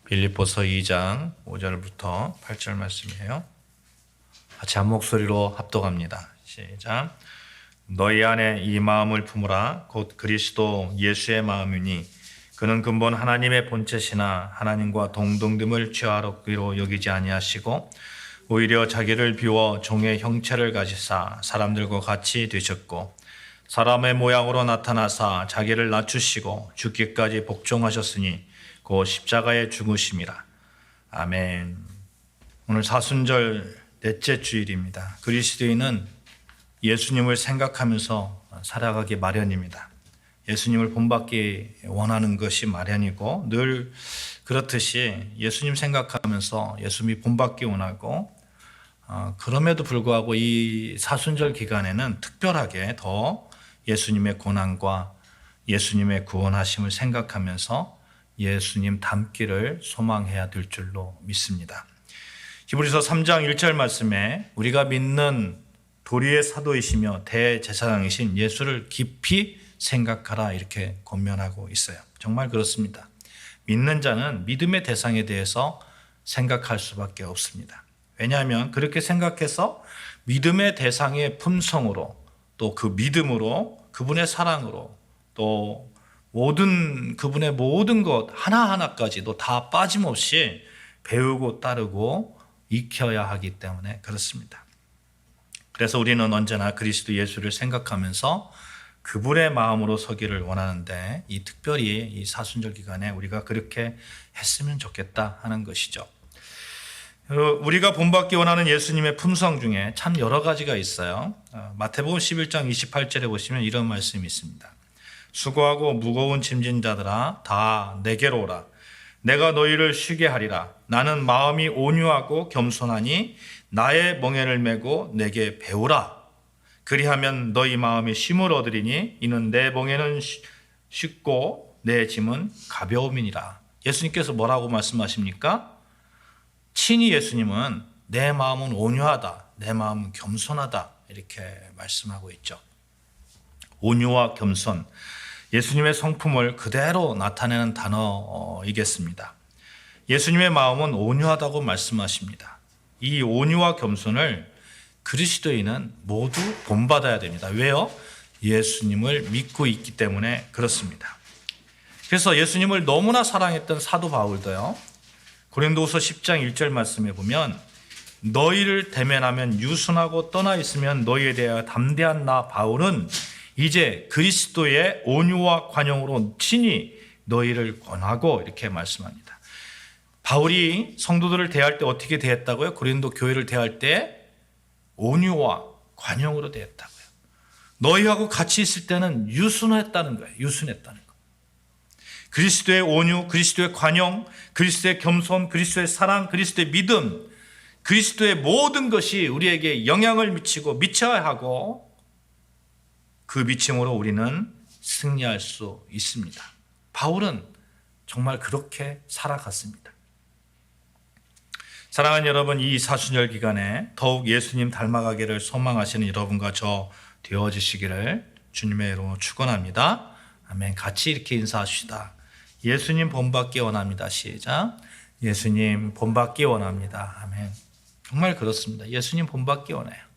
빌립보서 2장 5절부터 8절 말씀이에요. 같이 한 목소리로 합독합니다. 시작. 너희 안에 이 마음을 품으라. 곧 그리스도 예수의 마음이니 그는 근본 하나님의 본체시나 하나님과 동등됨을 취하기로 여기지 아니하시고 오히려 자기를 비워 종의 형체를 가지사 사람들과 같이 되셨고 사람의 모양으로 나타나사 자기를 낮추시고 죽기까지 복종하셨으니 그 십자가에 죽으심이라. 아멘. 오늘 사순절 넷째 주일입니다. 그리스도인은 예수님을 생각하면서 살아가기 마련입니다. 예수님을 본받기 원하는 것이 마련이고 늘 그렇듯이 예수님 생각하면서 예수님이 본받기 원하고 그럼에도 불구하고 이 사순절 기간에는 특별하게 더 예수님의 고난과 예수님의 구원하심을 생각하면서 예수님 닮기를 소망해야 될 줄로 믿습니다. 히브리서 3장 1절 말씀에 우리가 믿는 도리의 사도이시며 대제사장이신 예수를 깊이 생각하라 이렇게 권면하고 있어요. 정말 그렇습니다. 믿는 자는 믿음의 대상에 대해서 생각할 수밖에 없습니다. 왜냐하면 그렇게 생각해서 믿음의 대상의 품성으로 또 그 믿음으로 그분의 사랑으로 또 그분의 모든 것 하나하나까지도 다 빠짐없이 배우고 따르고 익혀야 하기 때문에 그렇습니다. 그래서 우리는 언제나 그리스도 예수를 생각하면서 그분의 마음으로 서기를 원하는데 특별히 이 사순절 기간에 우리가 그렇게 했으면 좋겠다 하는 것이죠. 우리가 본받기 원하는 예수님의 품성 중에 참 여러 가지가 있어요. 마태복음 11장 28절에 보시면 이런 말씀이 있습니다. 수고하고 무거운 짐진 자들아 다 내게로 오라. 내가 너희를 쉬게 하리라. 나는 마음이 온유하고 겸손하니 나의 멍에를 메고 내게 배우라. 그리하면 너희 마음이 쉼을 얻으리니 이는 내 멍에는 쉽고 내 짐은 가벼움이니라. 예수님께서 뭐라고 말씀하십니까? 친히 예수님은 내 마음은 온유하다. 내 마음은 겸손하다. 이렇게 말씀하고 있죠. 온유와 겸손. 예수님의 성품을 그대로 나타내는 단어이겠습니다. 예수님의 마음은 온유하다고 말씀하십니다. 이 온유와 겸손을 그리스도인은 모두 본받아야 됩니다. 왜요? 예수님을 믿고 있기 때문에 그렇습니다. 그래서 예수님을 너무나 사랑했던 사도 바울도요. 고린도후서 10장 1절 말씀에 보면 너희를 대면하면 유순하고 떠나 있으면 너희에 대하여 담대한 나 바울은 이제 그리스도의 온유와 관용으로 친히 너희를 권하고 이렇게 말씀합니다. 바울이 성도들을 대할 때 어떻게 대했다고요? 고린도 교회를 대할 때 온유와 관용으로 대했다고요. 너희하고 같이 있을 때는 유순했다는 거예요. 유순했다는 거예요. 그리스도의 온유, 그리스도의 관용, 그리스도의 겸손, 그리스도의 사랑, 그리스도의 믿음, 그리스도의 모든 것이 우리에게 영향을 미치고 미쳐야 하고 그 미침으로 우리는 승리할 수 있습니다. 바울은 정말 그렇게 살아갔습니다. 사랑하는 여러분, 이 사순절 기간에 더욱 예수님 닮아가기를 소망하시는 여러분과 저 되어주시기를 주님의 이름으로 축원합니다. 아멘. 같이 이렇게 인사합시다. 예수님 본받기 원합니다. 시작. 예수님 본받기 원합니다. 아멘. 정말 그렇습니다. 예수님 본받기 원해요.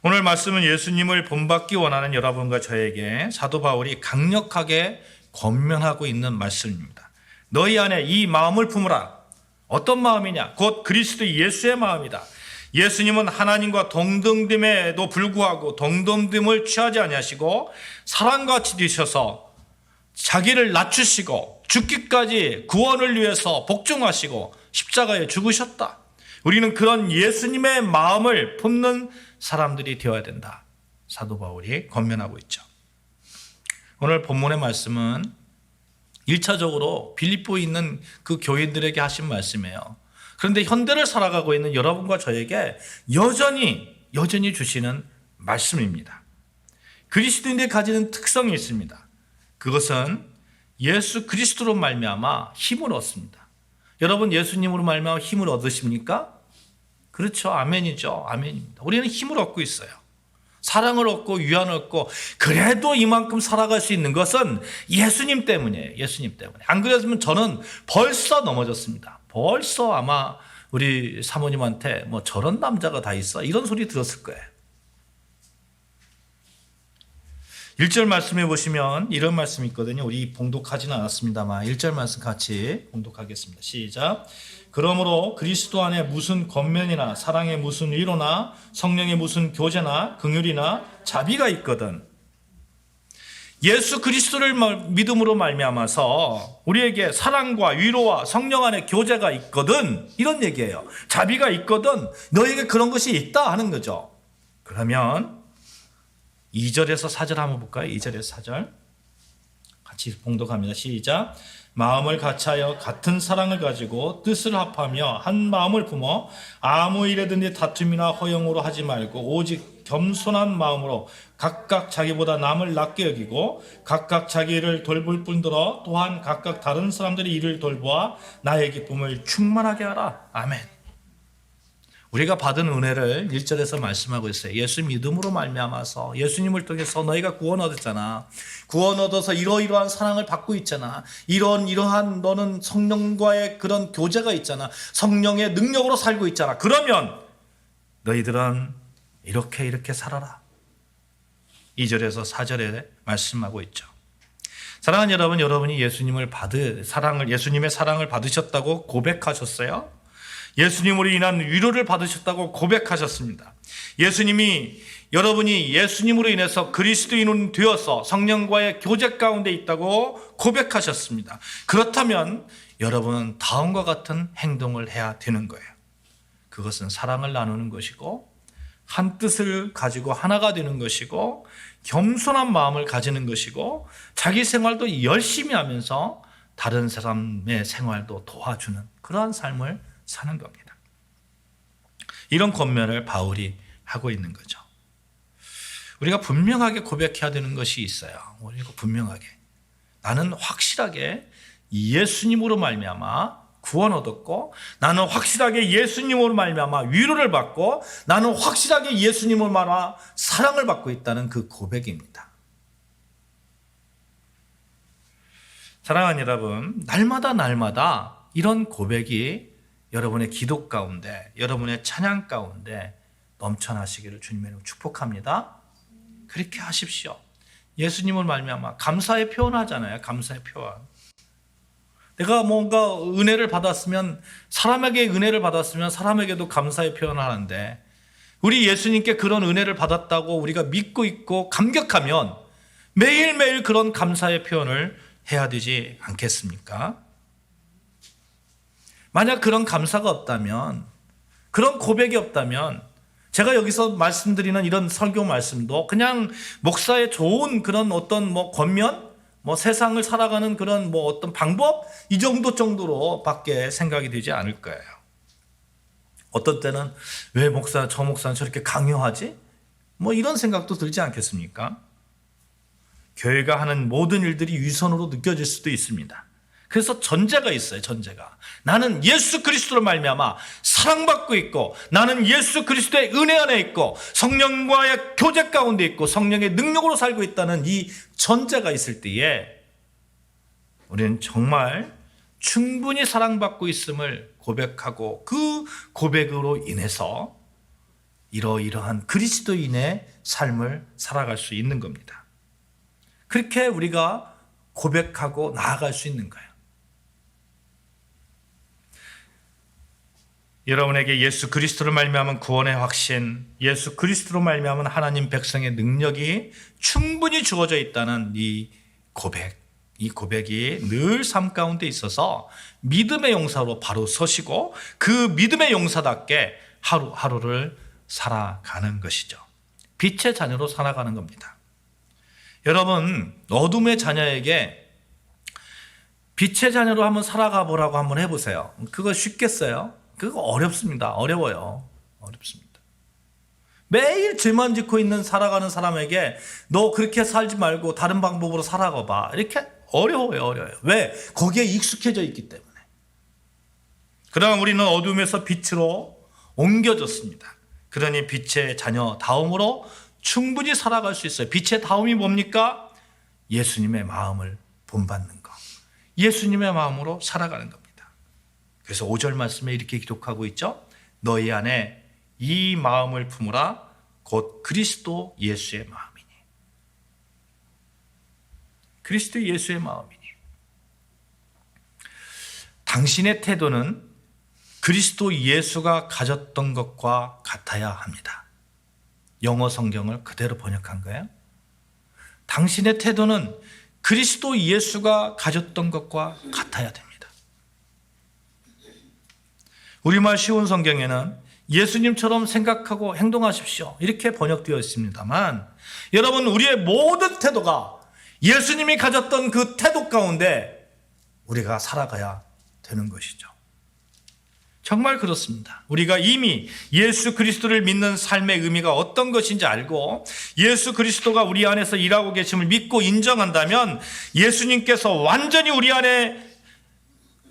오늘 말씀은 예수님을 본받기 원하는 여러분과 저에게 사도 바울이 강력하게 권면하고 있는 말씀입니다. 너희 안에 이 마음을 품으라. 어떤 마음이냐? 곧 그리스도 예수의 마음이다. 예수님은 하나님과 동등됨에도 불구하고 동등됨을 취하지 아니하시고 사람같이 되셔서 자기를 낮추시고 죽기까지 구원을 위해서 복종하시고 십자가에 죽으셨다. 우리는 그런 예수님의 마음을 품는 사람들이 되어야 된다. 사도 바울이 권면하고 있죠. 오늘 본문의 말씀은 1차적으로 빌립보에 있는 그 교인들에게 하신 말씀이에요. 그런데 현대를 살아가고 있는 여러분과 저에게 여전히 주시는 말씀입니다. 그리스도인들이 가지는 특성이 있습니다. 그것은 예수 그리스도로 말미암아 힘을 얻습니다. 여러분 예수님으로 말미암아 힘을 얻으십니까? 그렇죠. 아멘이죠. 아멘입니다. 우리는 힘을 얻고 있어요. 사랑을 얻고 위안을 얻고 그래도 이만큼 살아갈 수 있는 것은 예수님 때문이에요. 예수님 때문에. 안 그랬으면 저는 벌써 넘어졌습니다. 벌써 아마 우리 사모님한테 뭐 저런 남자가 다 있어 이런 소리 들었을 거예요. 1절 말씀해 보시면 이런 말씀이 있거든요. 우리 봉독하지는 않았습니다만 1절 말씀 같이 봉독하겠습니다. 시작. 그러므로 그리스도 안에 무슨 권면이나 사랑의 무슨 위로나 성령의 무슨 교제나 긍휼이나 자비가 있거든. 예수 그리스도를 믿음으로 말미암아서 우리에게 사랑과 위로와 성령 안에 교제가 있거든. 이런 얘기예요. 자비가 있거든. 너에게 그런 것이 있다 하는 거죠. 그러면 2절에서 4절 한번 볼까요? 2절에서 4절 같이 봉독합니다. 시작. 마음을 같이하여 같은 사랑을 가지고 뜻을 합하며 한 마음을 품어 아무 일에든지 다툼이나 허영으로 하지 말고 오직 겸손한 마음으로 각각 자기보다 남을 낮게 여기고 각각 자기 일을 돌볼 뿐더러 또한 각각 다른 사람들의 일을 돌보아 나의 기쁨을 충만하게 하라. 아멘. 우리가 받은 은혜를 1절에서 말씀하고 있어요. 예수 믿음으로 말미암아서 예수님을 통해서 너희가 구원 얻었잖아. 구원 얻어서 이러이러한 사랑을 받고 있잖아. 이러한 너는 성령과의 그런 교제가 있잖아. 성령의 능력으로 살고 있잖아. 그러면 너희들은 이렇게 살아라. 2절에서 4절에 말씀하고 있죠. 사랑하는 여러분, 여러분이 예수님의 사랑을 받으셨다고 고백하셨어요? 예수님으로 인한 위로를 받으셨다고 고백하셨습니다. 여러분이 예수님으로 인해서 그리스도인은 되어서 성령과의 교제 가운데 있다고 고백하셨습니다. 그렇다면 여러분은 다음과 같은 행동을 해야 되는 거예요. 그것은 사랑을 나누는 것이고 한 뜻을 가지고 하나가 되는 것이고 겸손한 마음을 가지는 것이고 자기 생활도 열심히 하면서 다른 사람의 생활도 도와주는 그러한 삶을 사는 겁니다. 이런 권면을 바울이 하고 있는 거죠. 우리가 분명하게 고백해야 되는 것이 있어요. 우리가 분명하게 나는 확실하게 예수님으로 말미암아 구원 얻었고 나는 확실하게 예수님으로 말미암아 위로를 받고 나는 확실하게 예수님으로 말미암아 사랑을 받고 있다는 그 고백입니다. 사랑하는 여러분, 날마다 이런 고백이 여러분의 기도 가운데, 여러분의 찬양 가운데 넘쳐나시기를 주님의 이름으로 축복합니다. 그렇게 하십시오. 예수님을 말미암아 감사의 표현하잖아요. 감사의 표현. 내가 뭔가 은혜를 받았으면 사람에게 은혜를 받았으면 사람에게도 감사의 표현을 하는데 우리 예수님께 그런 은혜를 받았다고 우리가 믿고 있고 감격하면 매일매일 그런 감사의 표현을 해야 되지 않겠습니까? 만약 그런 감사가 없다면, 그런 고백이 없다면 제가 여기서 말씀드리는 이런 설교 말씀도 그냥 목사의 좋은 그런 어떤 권면, 세상을 살아가는 그런 어떤 방법 이 정도로 밖에 생각이 되지 않을 거예요. 어떤 때는 왜 저 목사는 저렇게 강요하지? 이런 생각도 들지 않겠습니까? 교회가 하는 모든 일들이 위선으로 느껴질 수도 있습니다. 그래서 전제가 있어요. 전제가. 나는 예수 그리스도로 말미암아 사랑받고 있고 나는 예수 그리스도의 은혜 안에 있고 성령과의 교제 가운데 있고 성령의 능력으로 살고 있다는 이 전제가 있을 때에 우리는 정말 충분히 사랑받고 있음을 고백하고 그 고백으로 인해서 이러이러한 그리스도인의 삶을 살아갈 수 있는 겁니다. 그렇게 우리가 고백하고 나아갈 수 있는 거예요. 여러분에게 예수 그리스도로 말미암은 구원의 확신, 예수 그리스도로 말미암은 하나님 백성의 능력이 충분히 주어져 있다는 이 고백이 늘 삶 가운데 있어서 믿음의 용사로 바로 서시고 그 믿음의 용사답게 하루하루를 살아가는 것이죠. 빛의 자녀로 살아가는 겁니다. 여러분, 어둠의 자녀에게 빛의 자녀로 한번 살아가 보라고 한번 해보세요. 그거 쉽겠어요? 그거 어렵습니다. 어렵습니다. 매일 죄만 짓고 살아가는 사람에게 너 그렇게 살지 말고 다른 방법으로 살아가 봐. 이렇게 어려워요. 왜? 거기에 익숙해져 있기 때문에. 그러나 우리는 어둠에서 빛으로 옮겨졌습니다. 그러니 빛의 자녀 다음으로 충분히 살아갈 수 있어요. 빛의 다음이 뭡니까? 예수님의 마음을 본받는 것. 예수님의 마음으로 살아가는 겁니다. 그래서 5절 말씀에 이렇게 기록하고 있죠. 너희 안에 이 마음을 품으라. 곧 그리스도 예수의 마음이니. 그리스도 예수의 마음이니. 당신의 태도는 그리스도 예수가 가졌던 것과 같아야 합니다. 영어 성경을 그대로 번역한 거예요. 당신의 태도는 그리스도 예수가 가졌던 것과 같아야 됩니다. 우리말 쉬운 성경에는 예수님처럼 생각하고 행동하십시오, 이렇게 번역되어 있습니다만, 여러분, 우리의 모든 태도가 예수님이 가졌던 그 태도 가운데 우리가 살아가야 되는 것이죠. 정말 그렇습니다. 우리가 이미 예수 그리스도를 믿는 삶의 의미가 어떤 것인지 알고 예수 그리스도가 우리 안에서 일하고 계심을 믿고 인정한다면, 예수님께서 완전히 우리 안에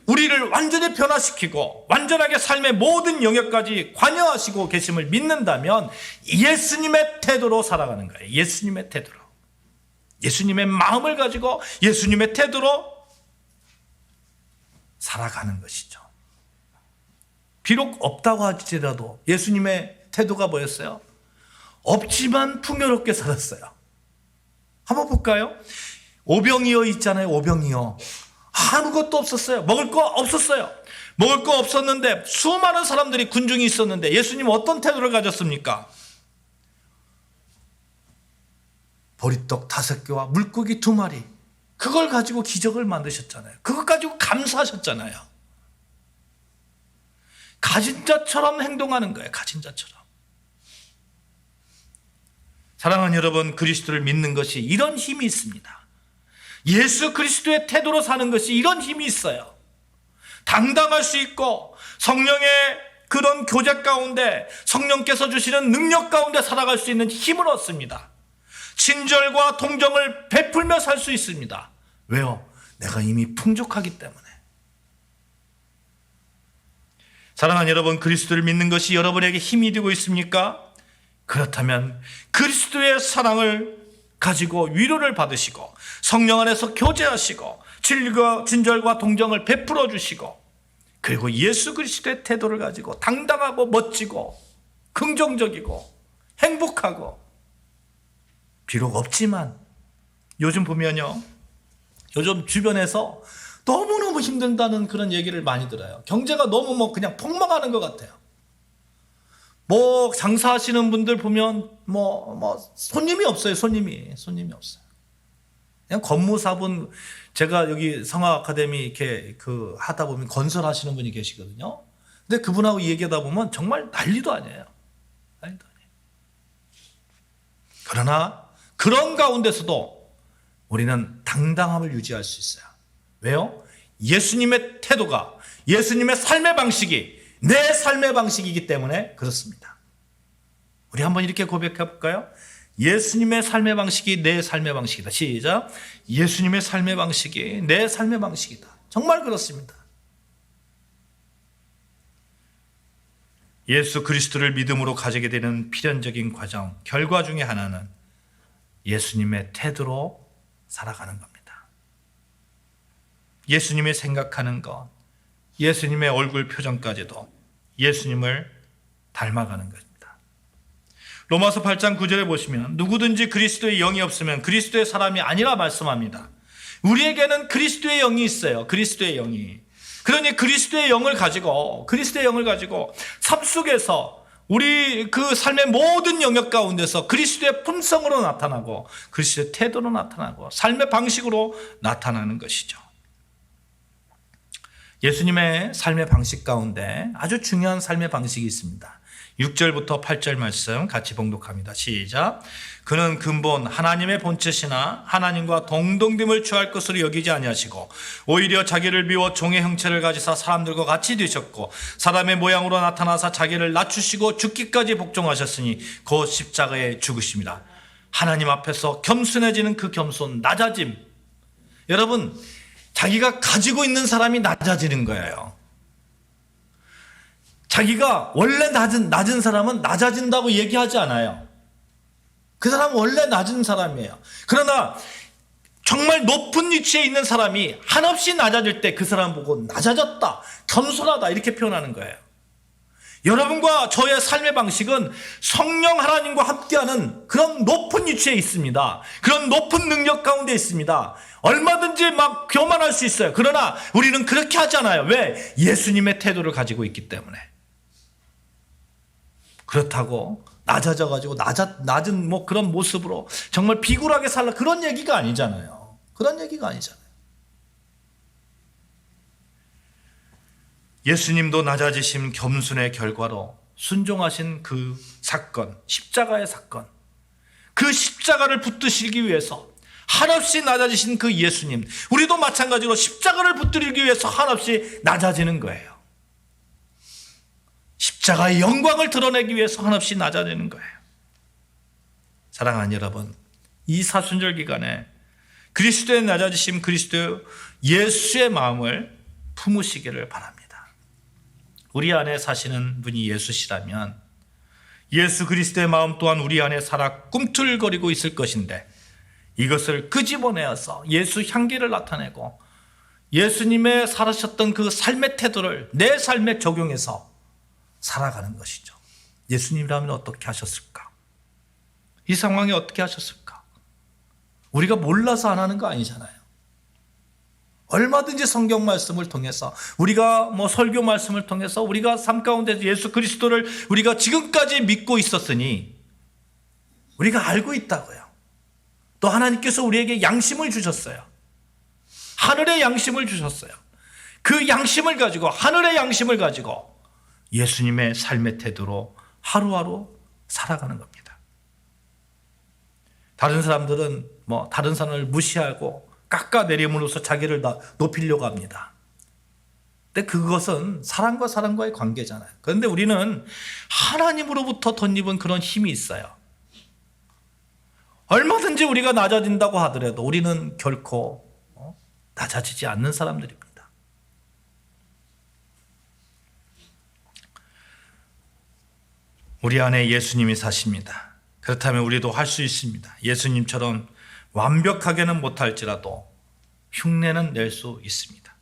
우리를 완전히 변화시키고 완전하게 삶의 모든 영역까지 관여하시고 계심을 믿는다면 예수님의 태도로 살아가는 거예요. 예수님의 태도로. 예수님의 마음을 가지고 예수님의 태도로 살아가는 것이죠. 비록 없다고 할지라도 예수님의 태도가 뭐였어요? 없지만 풍요롭게 살았어요. 한번 볼까요? 오병이어 있잖아요. 오병이어. 아무것도 없었어요. 먹을 거 없었어요. 먹을 거 없었는데 수많은 사람들이, 군중이 있었는데 예수님은 어떤 태도를 가졌습니까? 보리떡 5개와 물고기 2마리, 그걸 가지고 기적을 만드셨잖아요. 그것 가지고 감사하셨잖아요. 가진 자처럼 행동하는 거예요. 가진 자처럼. 사랑하는 여러분, 그리스도를 믿는 것이 이런 힘이 있습니다. 예수 그리스도의 태도로 사는 것이 이런 힘이 있어요. 당당할 수 있고 성령의 그런 교제 가운데, 성령께서 주시는 능력 가운데 살아갈 수 있는 힘을 얻습니다. 친절과 동정을 베풀며 살 수 있습니다. 왜요? 내가 이미 풍족하기 때문에. 사랑하는 여러분, 그리스도를 믿는 것이 여러분에게 힘이 되고 있습니까? 그렇다면 그리스도의 사랑을 가지고 위로를 받으시고 성령 안에서 교제하시고 친절과 동정을 베풀어 주시고, 그리고 예수 그리스도의 태도를 가지고 당당하고 멋지고 긍정적이고 행복하고, 비록 없지만, 요즘 보면요, 요즘 주변에서 너무너무 힘든다는 그런 얘기를 많이 들어요. 경제가 너무 그냥 폭망하는 것 같아요. 장사하시는 분들 보면 손님이 없어요. 손님이 없어요. 그냥 건무사분, 제가 여기 성악 아카데미 이렇게 하다 보면 건설하시는 분이 계시거든요. 근데 그분하고 얘기하다 보면 정말 난리도 아니에요. 난리도 아니에요. 그러나 그런 가운데서도 우리는 당당함을 유지할 수 있어요. 왜요? 예수님의 태도가, 예수님의 삶의 방식이 내 삶의 방식이기 때문에 그렇습니다. 우리 한번 이렇게 고백해 볼까요? 예수님의 삶의 방식이 내 삶의 방식이다. 시작. 예수님의 삶의 방식이 내 삶의 방식이다. 정말 그렇습니다. 예수 그리스도를 믿음으로 가지게 되는 필연적인 과정, 결과 중에 하나는 예수님의 태도로 살아가는 겁니다. 예수님이 생각하는 것, 예수님의 얼굴 표정까지도 예수님을 닮아가는 것입니다. 로마서 8장 9절에 보시면 누구든지 그리스도의 영이 없으면 그리스도의 사람이 아니라 말씀합니다. 우리에게는 그리스도의 영이 있어요. 그리스도의 영이. 그러니 그리스도의 영을 가지고 삶 속에서 우리 그 삶의 모든 영역 가운데서 그리스도의 품성으로 나타나고 그리스도의 태도로 나타나고 삶의 방식으로 나타나는 것이죠. 예수님의 삶의 방식 가운데 아주 중요한 삶의 방식이 있습니다. 6절부터 8절 말씀 같이 봉독합니다. 시작. 그는 근본 하나님의 본체시나 하나님과 동등됨을 취할 것으로 여기지 아니하시고 오히려 자기를 비워 종의 형체를 가지사 사람들과 같이 되셨고 사람의 모양으로 나타나사 자기를 낮추시고 죽기까지 복종하셨으니 곧 십자가에 죽으심이라. 하나님 앞에서 겸손해지는 그 겸손, 낮아짐. 여러분, 자기가 가지고 있는 사람이 낮아지는 거예요. 자기가 원래 낮은 사람은 낮아진다고 얘기하지 않아요. 그 사람은 원래 낮은 사람이에요. 그러나 정말 높은 위치에 있는 사람이 한없이 낮아질 때 그 사람 보고 낮아졌다, 겸손하다 이렇게 표현하는 거예요. 여러분과 저의 삶의 방식은 성령 하나님과 함께하는 그런 높은 위치에 있습니다. 그런 높은 능력 가운데 있습니다. 얼마든지 막 교만할 수 있어요. 그러나 우리는 그렇게 하지 않아요. 왜? 예수님의 태도를 가지고 있기 때문에. 그렇다고 낮아져가지고 낮은 뭐 그런 모습으로 정말 비굴하게 살라 그런 얘기가 아니잖아요. 그런 얘기가 아니잖아요. 예수님도 낮아지신 겸손의 결과로 순종하신 그 사건, 십자가의 사건, 그 십자가를 붙드시기 위해서 한없이 낮아지신 그 예수님, 우리도 마찬가지로 십자가를 붙들기 위해서 한없이 낮아지는 거예요. 십자가의 영광을 드러내기 위해서 한없이 낮아지는 거예요. 사랑하는 여러분, 이 사순절 기간에 그리스도의 낮아지심, 그리스도 예수의 마음을 품으시기를 바랍니다. 우리 안에 사시는 분이 예수시라면 예수 그리스도의 마음 또한 우리 안에 살아 꿈틀거리고 있을 것인데, 이것을 끄집어내어서 예수 향기를 나타내고 예수님의 살아셨던 그 삶의 태도를 내 삶에 적용해서 살아가는 것이죠. 예수님이라면 어떻게 하셨을까? 이 상황에 어떻게 하셨을까? 우리가 몰라서 안 하는 거 아니잖아요. 얼마든지 성경 말씀을 통해서, 우리가 뭐 설교 말씀을 통해서, 우리가 삶 가운데 예수 그리스도를 우리가 지금까지 믿고 있었으니 우리가 알고 있다고요. 또 하나님께서 우리에게 양심을 주셨어요. 하늘의 양심을 주셨어요. 그 양심을 가지고, 하늘의 양심을 가지고 예수님의 삶의 태도로 하루하루 살아가는 겁니다. 다른 사람들은 뭐 다른 사람을 무시하고 깎아내림으로써 자기를 높이려고 합니다. 근데 그것은 사람과 사람과의 관계잖아요. 그런데 우리는 하나님으로부터 덧입은 그런 힘이 있어요. 얼마든지 우리가 낮아진다고 하더라도 우리는 결코 낮아지지 않는 사람들입니다. 우리 안에 예수님이 사십니다. 그렇다면 우리도 할 수 있습니다. 예수님처럼 완벽하게는 못할지라도 흉내는 낼 수 있습니다.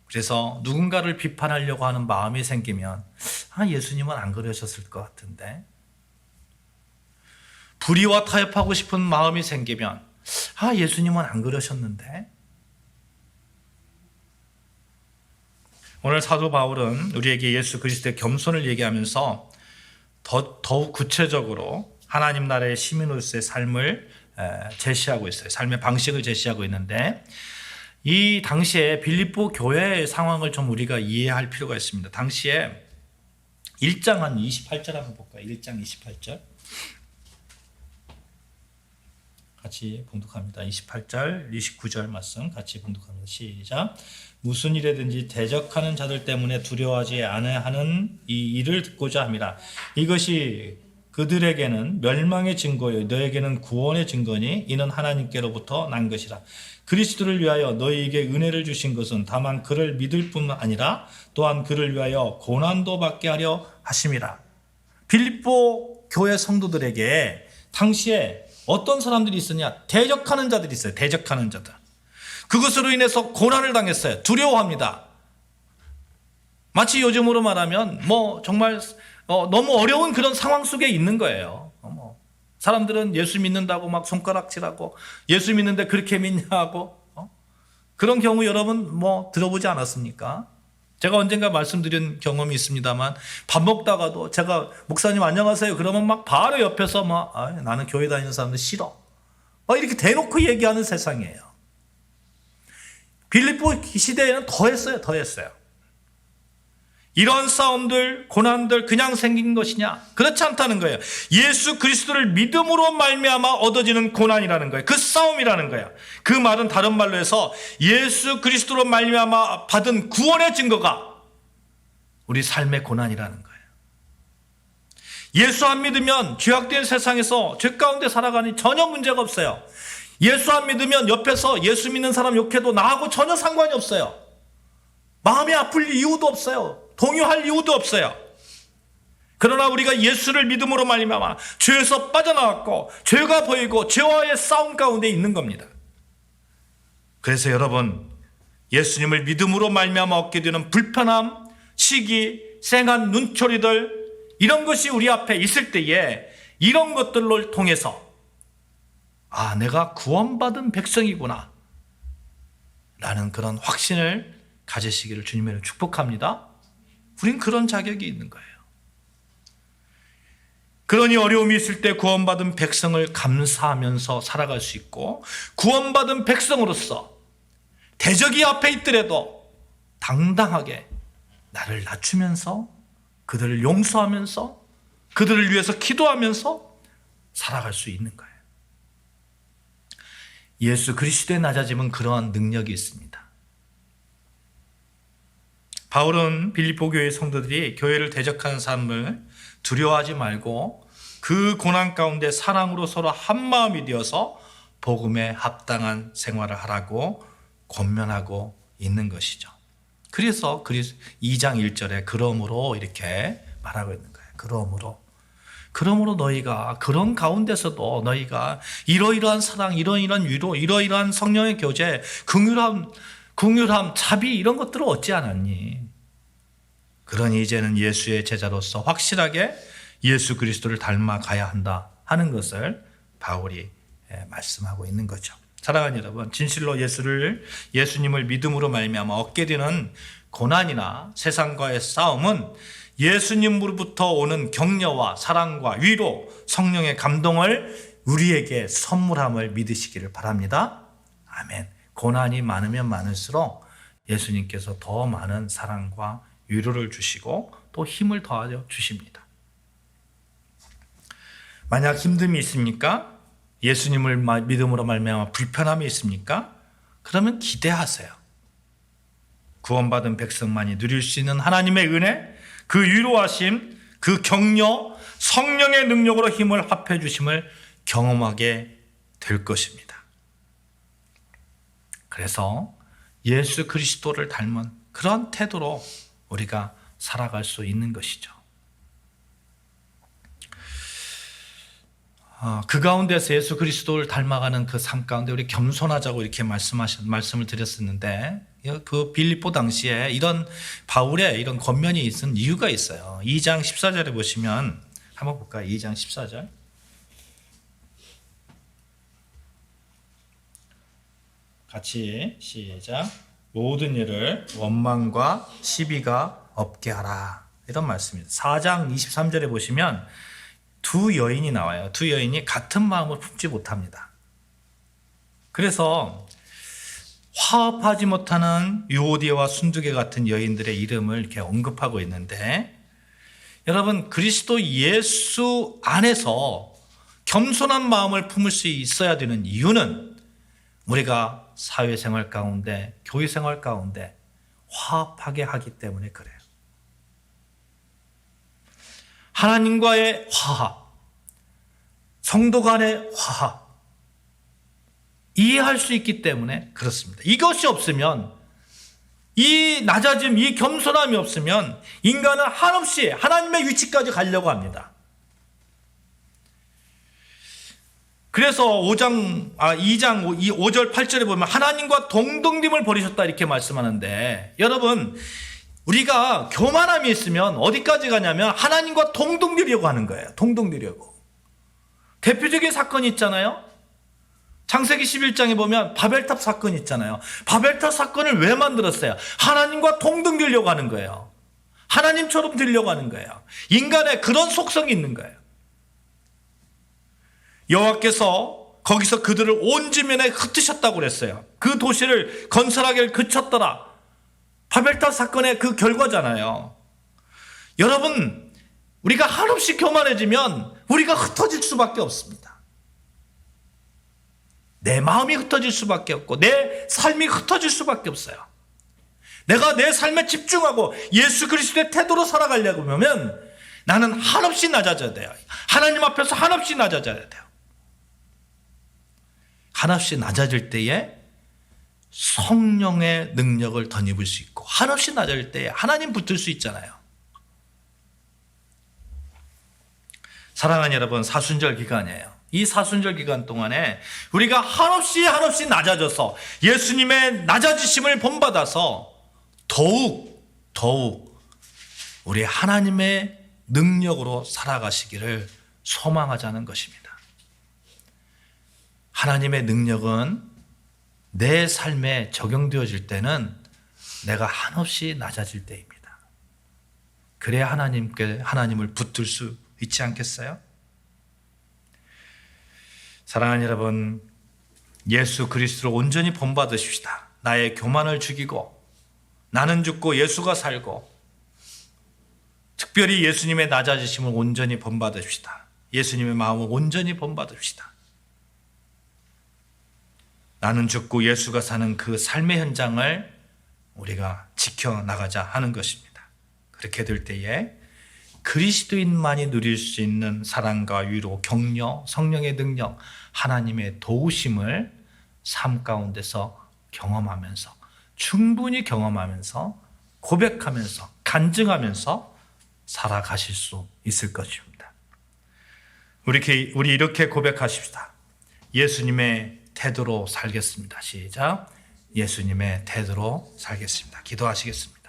그래서 누군가를 비판하려고 하는 마음이 생기면, 예수님은 안 그러셨을 것 같은데, 불의와 타협하고 싶은 마음이 생기면, 예수님은 안 그러셨는데. 오늘 사도 바울은 우리에게 예수 그리스도의 겸손을 얘기하면서 더욱 구체적으로 하나님 나라의 시민으로서의 삶을 제시하고 있어요. 삶의 방식을 제시하고 있는데, 이 당시에 빌립보 교회의 상황을 좀 우리가 이해할 필요가 있습니다. 당시에 1장 한 28절 한번 볼까요? 1장 28절 같이 봉독합니다. 28절, 29절 말씀 같이 봉독합니다. 시작. 무슨 일에든지 대적하는 자들 때문에 두려워하지 아니하는 이 일을 듣고자 합니다. 이것이 그들에게는 멸망의 증거요 너에게는 구원의 증거니 이는 하나님께로부터 난 것이라. 그리스도를 위하여 너희에게 은혜를 주신 것은 다만 그를 믿을 뿐 아니라 또한 그를 위하여 고난도 받게 하려 하심이라. 빌립보 교회 성도들에게 당시에 어떤 사람들이 있었냐? 대적하는 자들이 있어요. 대적하는 자들. 그것으로 인해서 고난을 당했어요. 두려워합니다. 마치 요즘으로 말하면 뭐 정말 너무 어려운 그런 상황 속에 있는 거예요. 사람들은 예수 믿는다고 막 손가락질하고, 예수 믿는데 그렇게 믿냐 하고, 그런 경우 여러분 뭐 들어보지 않았습니까? 제가 언젠가 말씀드린 경험이 있습니다만, 밥 먹다가도 제가 목사님 안녕하세요 그러면 막 바로 옆에서 나는 교회 다니는 사람들 싫어, 이렇게 대놓고 얘기하는 세상이에요. 빌립보 시대에는 더했어요. 이런 싸움들, 고난들 그냥 생긴 것이냐? 그렇지 않다는 거예요. 예수 그리스도를 믿음으로 말미암아 얻어지는 고난이라는 거예요. 그 싸움이라는 거예요. 그 말은 다른 말로 해서 예수 그리스도로 말미암아 받은 구원의 증거가 우리 삶의 고난이라는 거예요. 예수 안 믿으면 죄악된 세상에서 죄 가운데 살아가니 전혀 문제가 없어요. 예수 안 믿으면 옆에서 예수 믿는 사람 욕해도 나하고 전혀 상관이 없어요. 마음이 아플 이유도 없어요. 동요할 이유도 없어요. 그러나 우리가 예수를 믿음으로 말미암아 죄에서 빠져나왔고 죄가 보이고 죄와의 싸움 가운데 있는 겁니다. 그래서 여러분, 예수님을 믿음으로 말미암아 얻게 되는 불편함, 시기, 생한 눈초리들, 이런 것이 우리 앞에 있을 때에 이런 것들을 통해서 내가 구원받은 백성이구나 라는 그런 확신을 가지시기를 주님으로 축복합니다. 우린 그런 자격이 있는 거예요. 그러니 어려움이 있을 때 구원받은 백성을 감사하면서 살아갈 수 있고, 구원받은 백성으로서 대적이 앞에 있더라도 당당하게 나를 낮추면서 그들을 용서하면서 그들을 위해서 기도하면서 살아갈 수 있는 거예요. 예수 그리스도의 낮아짐은 그러한 능력이 있습니다. 바울은 빌립보 교회 성도들이 교회를 대적하는 사람을 두려워하지 말고 그 고난 가운데 사랑으로 서로 한마음이 되어서 복음에 합당한 생활을 하라고 권면하고 있는 것이죠. 그래서 2장 1절에 그러므로 이렇게 말하고 있는 거예요. 그러므로 너희가 그런 가운데서도 너희가 이러이러한 사랑, 이러이러한 위로, 이러이러한 성령의 교제, 긍휼함, 자비 이런 것들을 얻지 않았니? 그러니 이제는 예수의 제자로서 확실하게 예수 그리스도를 닮아가야 한다 하는 것을 바울이 말씀하고 있는 거죠. 사랑하는 여러분, 진실로 예수님을 믿음으로 말미암아 얻게 되는 고난이나 세상과의 싸움은 예수님으로부터 오는 격려와 사랑과 위로, 성령의 감동을 우리에게 선물함을 믿으시기를 바랍니다. 아멘. 고난이 많으면 많을수록 예수님께서 더 많은 사랑과 위로를 주시고 또 힘을 더하여 주십니다. 만약 힘듦이 있습니까? 예수님을 믿음으로 말미암아 불편함이 있습니까? 그러면 기대하세요. 구원받은 백성만이 누릴 수 있는 하나님의 은혜, 그 위로하심, 그 격려, 성령의 능력으로 힘을 합해 주심을 경험하게 될 것입니다. 그래서 예수 그리스도를 닮은 그런 태도로 우리가 살아갈 수 있는 것이죠. 그 가운데서 예수 그리스도를 닮아가는 그 삶 가운데 우리 겸손하자고 이렇게 말씀을 드렸었는데, 그 빌립보 당시에 이런 바울의 이런 권면이 있은 이유가 있어요. 2장 14절에 보시면 한번 볼까요? 2장 14절. 같이 시작. 모든 일을 원망과 시비가 없게 하라. 이런 말씀입니다. 4장 23절에 보시면 두 여인이 나와요. 두 여인이 같은 마음을 품지 못합니다. 그래서 화합하지 못하는 유오디와 순두개 같은 여인들의 이름을 이렇게 언급하고 있는데, 여러분, 그리스도 예수 안에서 겸손한 마음을 품을 수 있어야 되는 이유는 우리가 사회생활 가운데, 교회생활 가운데 화합하게 하기 때문에 그래요. 하나님과의 화합, 성도 간의 화합, 이해할 수 있기 때문에 그렇습니다. 이것이 없으면, 이 낮아짐, 이 겸손함이 없으면 인간은 한없이 하나님의 위치까지 가려고 합니다. 그래서 2장 5절 8절에 보면 하나님과 동등됨을 버리셨다 이렇게 말씀하는데, 여러분, 우리가 교만함이 있으면 어디까지 가냐면 하나님과 동등되려고 하는 거예요. 동등되려고. 대표적인 사건이 있잖아요. 창세기 11장에 보면 바벨탑 사건이 있잖아요. 바벨탑 사건을 왜 만들었어요? 하나님과 동등되려고 하는 거예요. 하나님처럼 되려고 하는 거예요. 인간의 그런 속성이 있는 거예요. 여호와께서 거기서 그들을 온 지면에 흩으셨다고 그랬어요. 그 도시를 건설하기를 그쳤더라. 바벨탑 사건의 그 결과잖아요. 여러분, 우리가 한없이 교만해지면 우리가 흩어질 수밖에 없습니다. 내 마음이 흩어질 수밖에 없고 내 삶이 흩어질 수밖에 없어요. 내가 내 삶에 집중하고 예수 그리스도의 태도로 살아가려고 하면 나는 한없이 낮아져야 돼요. 하나님 앞에서 한없이 낮아져야 돼요. 한없이 낮아질 때에 성령의 능력을 덧입을 수 있고, 한없이 낮아질 때에 하나님 붙을 수 있잖아요. 사랑하는 여러분, 사순절 기간이에요. 이 사순절 기간 동안에 우리가 한없이 낮아져서 예수님의 낮아지심을 본받아서 더욱 우리 하나님의 능력으로 살아가시기를 소망하자는 것입니다. 하나님의 능력은 내 삶에 적용되어질 때는 내가 한없이 낮아질 때입니다. 그래야 하나님을 붙들 수 있지 않겠어요? 사랑하는 여러분, 예수 그리스도로 온전히 본받으십시다. 나의 교만을 죽이고 나는 죽고 예수가 살고, 특별히 예수님의 낮아지심을 온전히 본받으십시다. 예수님의 마음을 온전히 본받으십시다. 나는 죽고 예수가 사는 그 삶의 현장을 우리가 지켜나가자 하는 것입니다. 그렇게 될 때에 그리스도인만이 누릴 수 있는 사랑과 위로, 격려, 성령의 능력, 하나님의 도우심을 삶 가운데서 경험하면서, 충분히 경험하면서, 고백하면서, 간증하면서 살아가실 수 있을 것입니다. 우리 이렇게 고백하십시다. 예수님의 태도로 살겠습니다. 시작. 예수님의 태도로 살겠습니다. 기도하시겠습니다.